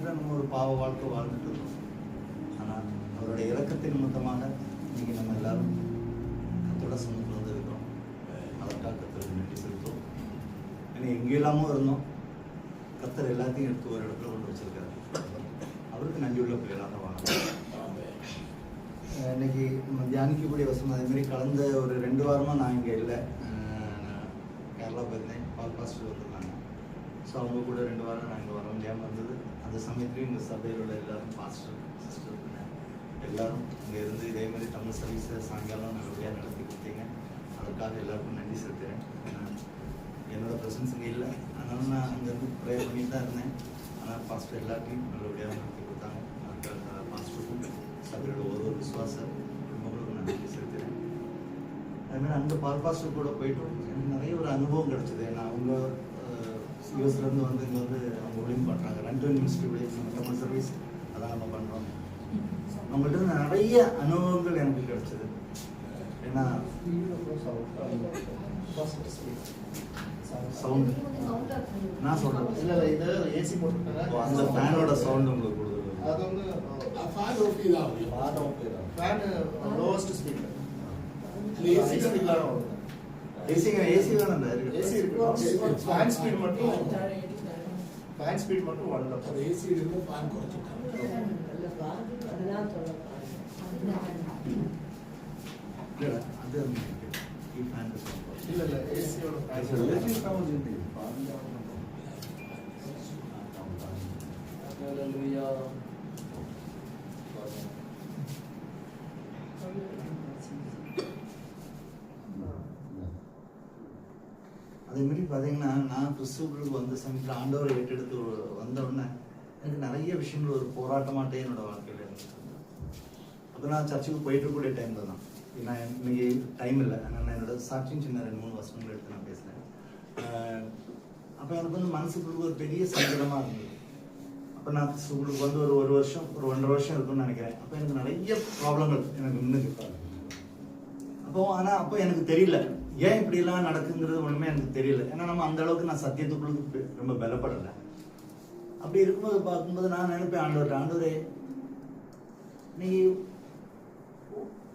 சமயத்தில் நம்ம ஒரு பாவ வாழ்க்கை வாழ்ந்துட்டு இருக்கோம். ஆனால் அவருடைய இறக்கத்தின் நிமித்தமாக இன்னைக்கு நம்ம எல்லாரும் கத்தோட சமூகத்தில் வந்து இருக்கிறோம். அதற்காக கத்தருக்கு நன்றி செலுத்தும். ஏன்னா எங்கெல்லாமோ இருந்தோம், கத்தர் எல்லாத்தையும் எடுத்து ஒரு இடத்துல கொண்டு வச்சிருக்காரு. அவருக்கு நன்றியுள்ள பிள்ளைகளாக வாங்க. இன்னைக்கு நம்ம தியானிக்கக்கூடிய வசனம் அதே மாதிரி கடந்த ஒரு 2 வாரமாக நான் இங்கே இல்லை, கேரளா போயிருந்தேன். பாஸ்டர் வந்திருந்தாங்க. ஸோ அவங்க கூட 2 வாரம் நான் இங்கே வர முடியாமல் இருந்தது. அந்த சமயத்துலையும் இந்த சபையில் உள்ள எல்லாரும் பாஸ்டர் சிஸ்டர் எல்லாரும் இங்கே இருந்து இதேமாதிரி தமிழ் சர்வீஸை சாயங்காலம் நல்லபடியாக நடத்தி கொடுத்தீங்க. அதற்காக எல்லாருக்கும் நன்றி செலுத்துகிறேன். என்னோடய ப்ரெசன்ஸ் இங்கே இல்லை, அதனால நான் அங்கேருந்து ப்ரேயர் பண்ணிட்டு தான் இருந்தேன். ஆனால் பாஸ்டர் எல்லாத்தையும் நல்லபடியாக நடத்தி கொடுத்தாங்க. அதுக்காக பாஸ்டருக்கும் சபையோட ஒரு விசுவாச குடும்பங்களுக்கும் நான் நன்றி செலுத்துகிறேன். அதுமாதிரி அங்கே பாஸ்டர் கூட போயிட்டு எனக்கு நிறைய ஒரு அனுபவம் கிடச்சிது. நான் அவங்க யூஎஸ்லேருந்து வந்து இங்கே வந்து அவங்க ஒளியும் பண்ணுறாங்க. ரன்டன் மினிஸ்ட்ரி ஒளியும் தமிழ் சர்வீஸ் அதான் நம்ம பண்ணுறோம். அவங்கள்ட்ட நிறைய அனுபவங்கள் எனக்கு கிடைச்சது. ஏன்னா சவுண்ட் நான் சொல்கிறேன் இல்லை இது ஏசி போட்டுருக்காங்க. அந்த ஃபேனோட சவுண்ட் உங்களுக்கு கொடுக்குறது. அது வந்து ஃபேன் ஓகே தான். Fan lowest speed. ஏசி ஸ்பீட்லாம் ஓடுது. ஏசி வேணும். ஏசி இருக்கு. ஃபேன் ஸ்பீட் மட்டும் 1. ஏசி இருந்து ஃபேன் குறைச்சிட்டாங்க. அது இல்லை ஏசியோட அதே மாதிரி பார்த்தீங்கன்னா நான் கிறிஸ்துவுக்கு வந்த சமயத்தில் ஆண்டவரை ஏற்றெடுத்து வந்த உடனே எனக்கு நிறைய விஷயங்கள் ஒரு போராட்டமாட்டே என்னோட வாழ்க்கையில் இருந்துச்சு. அப்போ நான் சர்ச்சுக்கு போயிட்டு இருக்கக்கூடிய டைமில் தான், நான் இன்னைக்கு டைம் இல்லை, அதனால் நான் என்னோட சாட்சியும் சின்ன 2-3 வருஷங்கள் எடுத்து நான் பேசினேன். அப்போ எனக்கு வந்து மனசுக்குள்ள ஒரு பெரிய சங்கடமாக இருந்தது. அப்போ நான் கிறிஸ்துவுக்கு வந்து ஒரு வருஷம் ஒரு 1.5 வருஷம் இருக்குன்னு நினைக்கிறேன். அப்போ எனக்கு நிறைய ப்ராப்ளங்கள் எனக்கு முன்னுக்கு. அப்போ எனக்கு தெரியல ஏன் இப்படிலாம் நடக்குங்கிறது ஒன்றுமே எனக்கு தெரியல. ஏன்னா நம்ம அந்த அளவுக்கு நான் சத்தியத்துக்குள்ளுக்கு ரொம்ப பலப்படலை. அப்படி இருக்கும்போது பார்க்கும்போது நான் நினைப்பேன், ஆண்டவரே நீங்க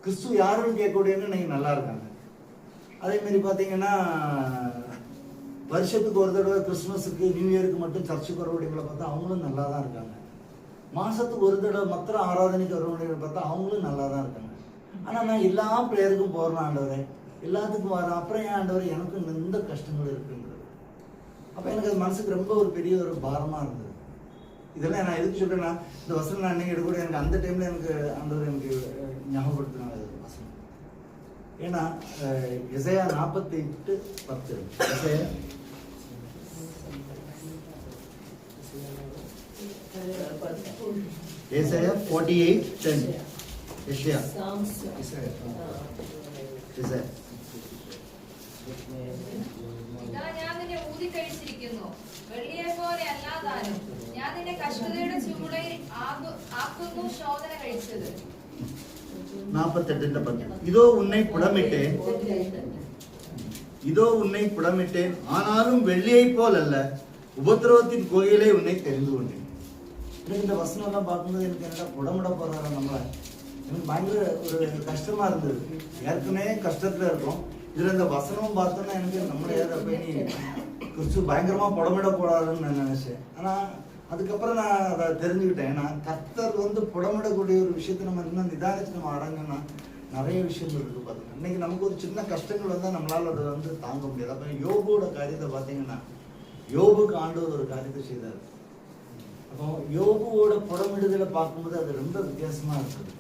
கிறிஸ்து யாருன்னு கேட்கக்கூடியவங்க நீங்க நல்லா இருக்காங்க. அதே மாதிரி பார்த்தீங்கன்னா வருஷத்துக்கு ஒரு தடவை கிறிஸ்துமஸுக்கு நியூ இயருக்கு மட்டும் சர்ச்சுக்கு வரக்கூடியவங்களை பார்த்தா அவங்களும் நல்லா தான் இருக்காங்க. மாசத்துக்கு ஒரு தடவை மற்ற ஆராதனைக்கு வரக்கூடியவங்களை பார்த்தா அவங்களும் நல்லா தான் இருக்காங்க. ஆனால் நான் எல்லா ப்ரேயருக்கும் போகிறேன் ஆண்டவரே, எல்லாத்துக்கும் வரேன், அப்புறம் ஏன் ஆண்டவரே எனக்கு எந்த கஷ்டங்கள் இருக்குன்றது. அப்போ எனக்கு அது மனசுக்கு ரொம்ப ஒரு பெரிய ஒரு பாரமாக இருந்தது. இதெல்லாம் நான் எதுக்கு சொல்கிறேன்னா, இந்த வசனம் நான் இன்னைக்கு எடுக்க எனக்கு அந்த டைமில் எனக்கு ஆண்டவர் எனக்கு ஞாபகப்படுத்தினாங்க வசனம். ஏன்னா எசையா 48:10 எசையா 48:10 ഞാൻ നിന്നെ ഊതിക്കഴിച്ചിരിക്കുന്നു, വെള്ളിയെ പോലെ അല്ലാതാനും ഞാൻ നിന്നെ കഷ്ടതയുടെ ചൂളയിൽ ആക്കുന്നു ശോധന കഴിച്ചത്. 48:10 இதோ உன்னை புடமிட்டேன், ஆனாலும் வெள்ளியை போல் அல்ல, உபத்திரவத்தின் கோயிலே உன்னை தெரிந்து கொண்டேன். இந்த வசனம் எல்லாம் பார்க்கும்போது எனக்கு என்னடா புடமிட போறாரா நம்மள, எனக்கு பயங்கர ஒரு கஷ்டமா இருந்தது. ஏற்கனவே கஷ்டத்துல இருக்கும், இதுல இந்த வசனமும் பார்த்தோன்னா எனக்கு நம்மள ஏதாவது நீ கிறிஸ்து பயங்கரமா புடமிட போறாருன்னு நான் நினைச்சேன். ஆனா அதுக்கப்புறம் நான் அதை தெரிஞ்சுக்கிட்டேன். நான் கர்த்தர் வந்து புடமிடக்கூடிய ஒரு விஷயத்தை நம்ம இன்னும் நிதானிச்சு நம்ம அடங்கன்னா நிறைய விஷயங்கள் இருக்கு. பாருங்க, இன்னைக்கு நமக்கு ஒரு சின்ன கஷ்டங்கள் வந்தால் நம்மளால அதை வந்து தாங்க முடியாது. அப்ப யோபோட காரியத்தை பார்த்தீங்கன்னா, யோபுக்கு ஆண்டவர் ஒரு காரியத்தை செய்தார். அப்போ யோபுவோட புடமிடுதலை பார்க்கும்போது அது ரொம்ப வித்தியாசமா இருக்குது.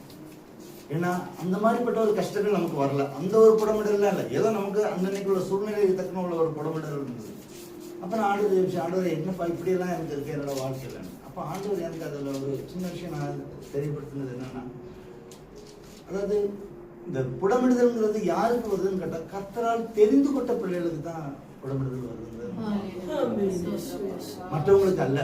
ஏன்னா அந்த மாதிரிப்பட்ட ஒரு கஷ்டங்கள் நமக்கு வரல, அந்த ஒரு புடமிடலாம் இல்லை, ஏதோ நமக்கு அன்னைக்கு உள்ள சூழ்நிலைக்கு தக்கன உள்ள ஒரு புடமிடல் இருந்தது. அப்போ நான் ஆண்டவர் என்னப்பா இப்படியெல்லாம் எனக்கு இருக்கு என்னோட வாழ்க்கையில். அப்போ ஆண்டவர் எனக்கு அதில் ஒரு சின்ன விஷயம் நான் தெரியப்படுத்தினது என்னன்னா, அதாவது இந்த புடமிடுதல்ங்கிறது யாருக்கு வருதுன்னு கேட்டால் கர்த்தரால் தெரிந்து கொண்ட பிள்ளைகளுக்கு தான் புடமிடுதல் வருதுங்கிறது, மற்றவங்களுக்கு அல்ல.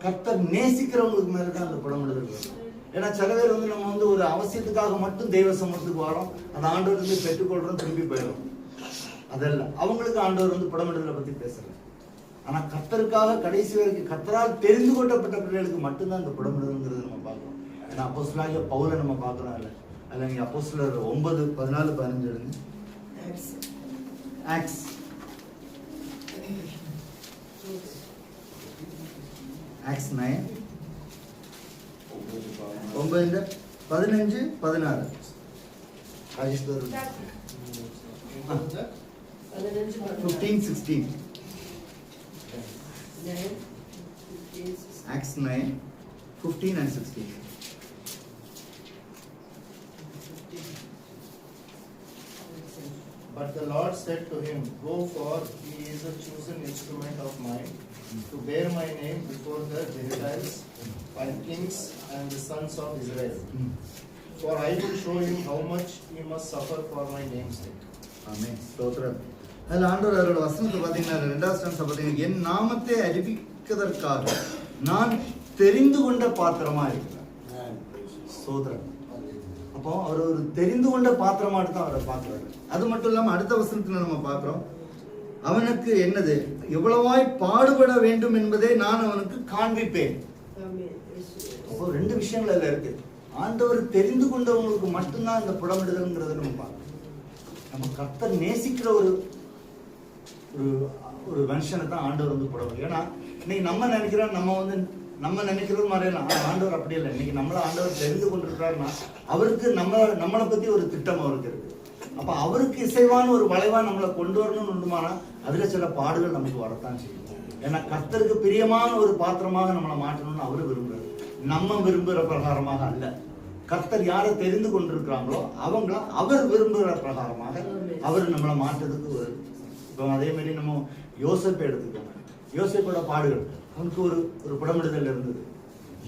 கர்த்தர் நேசிக்கிறவங்களுக்கு மேலதான் அந்த புடமிடுதல் வருது. ஏன்னா சில பேர் வந்து நம்ம வந்து ஒரு அவசியத்துக்காக மட்டும் தெய்வ சமூகத்துக்கு வரோம், அந்த ஆண்டவர் வந்து பெற்றுக்கொள்றோம், திரும்பி போயிடும். அதல்ல, அவங்களுக்கு ஆண்டவர் வந்து புடமிடுதலை பத்தி பேசல. ஆனா கர்த்தருக்காக கடைசி வரைக்கும் கர்த்தரால் தெரிந்து கொள்ளப்பட்ட பிள்ளைகளுக்கு மட்டும்தான் இந்த புடமிடுங்கிறது நம்ம பார்க்கிறோம். ஏன்னா அப்போஸ்தலனாகிய பவுலை நம்ம பார்க்கிறோம். அதில் நீங்க அப்போஸ்தலர் 9:14-15 எடுங்க. Acts Acts 9:15-16 Rajesh 15-16 Acts 9:15 and 16. But the Lord said to him, Go, for he is a chosen instrument of mine, to bear my name before the Gentiles and kings and the sons of Israel. For I will show him how much he must suffer for my name's sake. ஆமென். ஸ்தோத்திரம். அதில் ஆண்டவர் அவரோட வசனத்தை பார்த்தீங்கன்னா 2வது ஸ்டான்ஸை பார்த்தீங்கன்னா, என் நாமத்தை அறிவிப்பதற்காக நான் தெரிந்து கொண்ட பாத்திரமா இருக்கிறேன். ஸ்தோத்திரம். அப்போ அவர் ஒரு தெரிந்து கொண்ட பாத்திரமாட்டு தான் அவரை பார்க்கிறாரு. அது மட்டும் இல்லாம அடுத்த வசனத்துல நம்ம பார்க்கிறோம், அவனுக்கு என்னது எவ்வளவாய் பாடுபட வேண்டும் என்பதை நான் அவனுக்கு காண்பிப்பேன். அப்போ 2 விஷயங்கள் அதுல இருக்கு. ஆண்டவர் தெரிந்து கொண்டவங்களுக்கு மட்டும்தான் இந்த புடமிடுதல்ங்கிறத நம்ம பார்க்கணும். நம்ம கர்த்தர் நேசிக்கிற ஒரு ஒரு மனுஷனை தான் ஆண்டவர் வந்து புடமிடு. ஏன்னா இன்னைக்கு நம்ம நினைக்கிறோம், நம்ம நினைக்கிறது மாதிரிலாம் ஆண்டவர் அப்படி இல்லை. இன்னைக்கு நம்மள ஆண்டவர் தெரிந்து கொண்டிருக்கிறாருன்னா அவருக்கு நம்மளை பத்தி ஒரு திட்டம் அவருக்கு இருக்கு. அப்ப அவருக்கு இசைவான ஒரு வளைவா நம்மளை கொண்டு வரணும்னு உண்டுமானா அதுல சில பாடுகள் நமக்கு வரத்தான் செய்யும். ஏன்னா கர்த்தருக்கு பிரியமான ஒரு பாத்திரமாக நம்மளை மாற்றணும்னு அவரு விரும்புறாரு, நம்ம விரும்புகிற பிரகாரமாக அல்ல. கர்த்தர் யாரை தெரிந்து கொண்டிருக்கிறாங்களோ அவங்கள அவர் விரும்புகிற பிரகாரமாக அவர் நம்மளை மாற்றதுக்கு இப்போ அதே மாதிரி நம்ம யோசேப்பை எடுத்துக்கோங்க. யோசேப்போட பாடுகள் அவனுக்கு ஒரு புடமிடுதல் இருந்தது.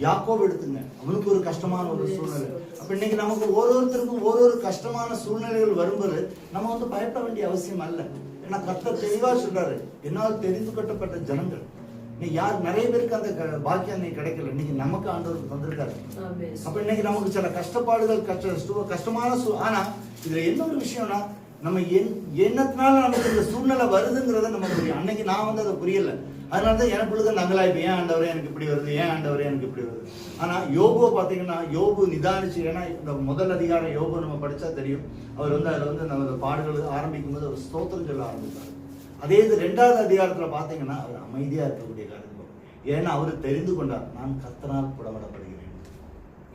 யாக்கோபு எடுத்துங்க, அவனுக்கு ஒரு கஷ்டமான ஒரு சூழ்நிலை. அப்ப இன்னைக்கு நமக்கு ஒவ்வொருத்தருக்கும் ஒரு கஷ்டமான சூழ்நிலைகள் வரும்போது நம்ம வந்து பயப்பட வேண்டிய அவசியம் அல்ல. ஏன்னா கர்த்தர் தெளிவா சொல்றாரு, என்னால் தெரிந்து கொள்ளப்பட்ட ஜனங்கள். நீ யார் நிறைய பேருக்கு அந்த பாக்கியம் இன்னைக்கு கிடைக்கல, இன்னைக்கு நமக்கு ஆண்டவருக்கு தந்திருக்காரு. அப்ப இன்னைக்கு நமக்கு சில கஷ்டப்பாடுகள் கஷ்டமான ஆனா இதுல என்ன ஒரு விஷயம்னா, நம்ம எண்ணத்தினால நமக்கு இந்த சூழ்நிலை வருதுங்கிறத நமக்கு புரியும். அன்னைக்கு நான் வந்து அதை புரியல, அதனாலதான் எனக்குள்ள நங்கலாய்ப்பு, ஏன் ஆண்டவரே எனக்கு இப்படி வருது, ஏன் ஆண்டவரே எனக்கு இப்படி வருது. ஆனா யோபுவை பாத்தீங்கன்னா யோபு நிதானிச்சு, ஏன்னா இந்த முதல் அதிகாரம் யோபு நம்ம படிச்சா தெரியும், அவர் வந்து அதுல வந்து நம்ம பாடுகள் ஆரம்பிக்கும் போது அவர் ஸ்தோத்திரம் சொல்ல ஆரம்பித்தார். அதே இது 2வது அதிகாரத்துல பாத்தீங்கன்னா அவர் அமைதியா இருக்கக்கூடிய காரணம். ஏன்னா அவரு தெரிந்து கொண்டார், நான் கர்த்தரால் புடமிடப்படுகிறேன்.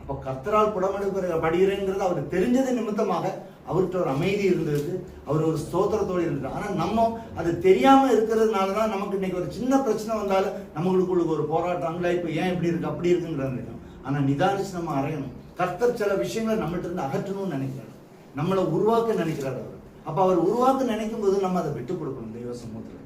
அப்ப கர்த்தரால் புடமிடப்படுகிறேங்கிறது அவர் தெரிஞ்சது நிமித்தமாக அவர்கிட்ட ஒரு அமைதி இருந்தது, அவர் ஒரு ஸ்தோத்திரத்தோடு இருந்தார். ஆனா நம்ம அது தெரியாம இருக்கிறதுனாலதான் நமக்கு இன்னைக்கு ஒரு சின்ன பிரச்சனை வந்தாலும் நம்மளுக்குள்ள ஒரு போராட்டம், அங்கலாய்ப்பு, ஏன் இப்படி இருக்கு அப்படி இருக்குங்கிறது. ஆனா நிதானிச்சு நம்ம அறையணும். கர்த்தர் சில விஷயங்களை நம்மகிட்ட இருந்து அகற்றணும்னு நினைக்கிறார், நம்மளை உருவாக்க நினைக்கிறார் அவர். அப்ப அவர் உருவாக்க நினைக்கும் போது நம்ம அதை விட்டு கொடுக்கணும் தெய்வ சமூகத்துல.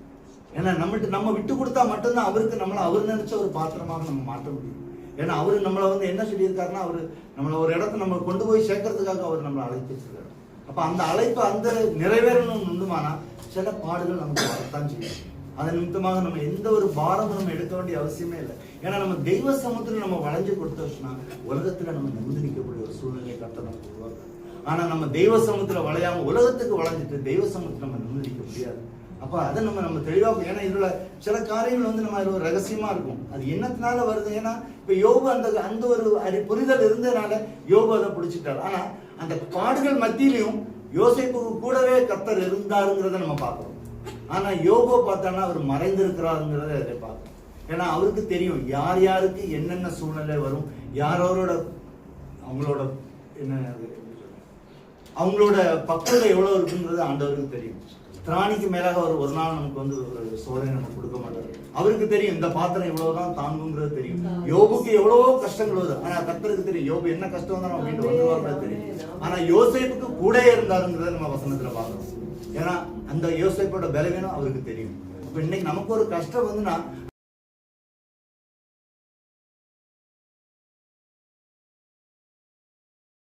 ஏன்னா நம்ம விட்டு கொடுத்தா மட்டும்தான் அவருக்கு அவர் நினைச்ச ஒரு பாத்திரமாக நம்ம மாற்ற முடியும். ஏன்னா அவரு நம்மளை வந்து என்ன சொல்லியிருக்காருன்னா, அவரு நம்மளை ஒரு இடத்த நம்ம கொண்டு போய் சேர்க்கறதுக்காக அவர் நம்மளை அழைத்து வச்சிருக்காரு. அப்ப அந்த அழைப்பு அந்த நிறைவேறணும் உண்டுமானா சில பாடுகள் நமக்கு வரத்தான் செய்யும். அதன் நிமித்தமாக நம்ம எந்த ஒரு பாரமும் நம்ம எடுக்க வேண்டிய அவசியமே இல்லை. ஏன்னா நம்ம தெய்வ சமூகத்துல நம்ம வளைஞ்சு கொடுத்தோம்னா உலகத்துல நம்ம நிமிர்ந்து நிற்கக்கூடிய ஒரு சூழ்நிலையை கர்த்தர் நமக்கு உருவாக்கு. ஆனா நம்ம தெய்வ சமூகத்துல வளையாம உலகத்துக்கு வளைஞ்சிட்டு தெய்வ சமூகத்துல நம்ம நிமிர்ந்து நிற்க முடியாது. அப்ப அதை நம்ம தெளிவா, ஏன்னா இதுல சில காரியங்கள் வந்து நம்ம ஒரு ரகசியமா இருக்கும், அது என்னத்தினால வருது. ஏன்னா இப்ப யோபு அந்த ஒரு புரிதல் இருந்ததுனால யோபு அதை பிடிச்சிட்டார். ஆனா அந்த பாடுகள் மத்தியிலையும் யோசேப்புக்கு கூடவே கர்த்தர் இருந்தாருங்கிறத நம்ம பார்க்கிறோம். ஆனா யோபு பார்த்தானா அவர் மறைந்திருக்கிறாருங்கிறத அதை பார்க்கிறோம். ஏன்னா அவருக்கு தெரியும் யார் யாருக்கு என்னென்ன சூழ்நிலை வரும், யாரோட அவங்களோட பக்குவத்தை எவ்வளவு இருக்குங்கிறது ஆண்டவருக்கு தெரியும். திராணிக்கு மேலாக அவர் ஒரு நாள் நமக்கு வந்து ஒரு சோதனை நமக்கு கொடுக்க மாட்டாரு. அவருக்கு தெரியும் இந்த பாத்திரம் இவ்வளவுதான் தாங்குங்கிறது தெரியும். யோபுக்கு எவ்வளவோ கஷ்டங்கள் வருது, ஆனா கர்த்தருக்கு தெரியும் யோபு என்ன கஷ்டம் வந்தா நம்ம வீட்டு வந்துருவாங்க தெரியும். ஆனா யோசேப்புக்கு கூட இருந்தாருங்கிறத நம்ம வசனத்துல பாக்குறோம். ஏன்னா அந்த யோசேப்போட பலவீனம் அவருக்கு தெரியும். இப்ப இன்னைக்கு நமக்கு ஒரு கஷ்டம் வந்துன்னா